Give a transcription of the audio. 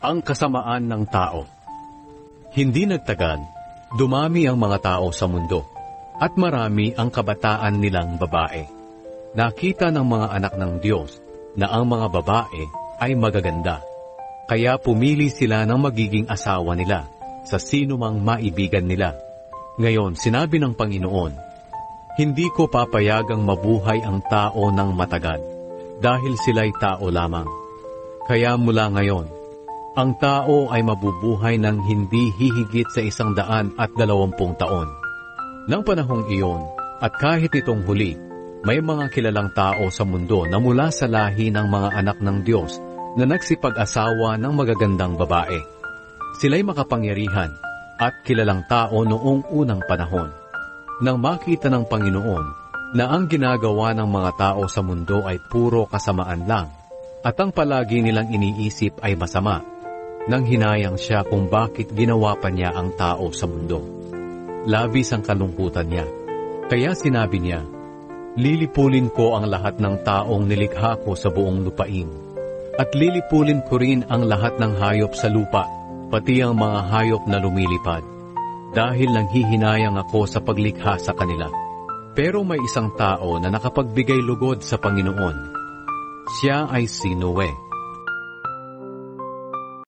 Ang kasamaan ng tao. Hindi nagtagal, dumami ang mga tao sa mundo, at marami ang kabataan nilang babae. Nakita ng mga anak ng Diyos na ang mga babae ay magaganda. Kaya pumili sila ng magiging asawa nila sa sino mang maibigan nila. Ngayon, sinabi ng Panginoon, hindi ko papayagang mabuhay ang tao ng matagal, dahil sila'y tao lamang. Kaya mula ngayon, ang tao ay mabubuhay ng hindi hihigit sa 120 taon. Nang panahong iyon, at kahit itong huli, may mga kilalang tao sa mundo na mula sa lahi ng mga anak ng Diyos na nagsipag-asawa ng magagandang babae. Sila'y makapangyarihan at kilalang tao noong unang panahon. Nang makita ng Panginoon na ang ginagawa ng mga tao sa mundo ay puro kasamaan lang, at ang palagi nilang iniisip ay masama, nang hinayang siya kung bakit ginawa pa niya ang tao sa mundo. Labis ang kalungkutan niya. Kaya sinabi niya, lilipulin ko ang lahat ng taong nilikha ko sa buong lupain, at lilipulin ko rin ang lahat ng hayop sa lupa, pati ang mga hayop na lumilipad, dahil nanghihinayang ako sa paglikha sa kanila. Pero may isang tao na nakapagbigay lugod sa Panginoon. Siya ay si Noe.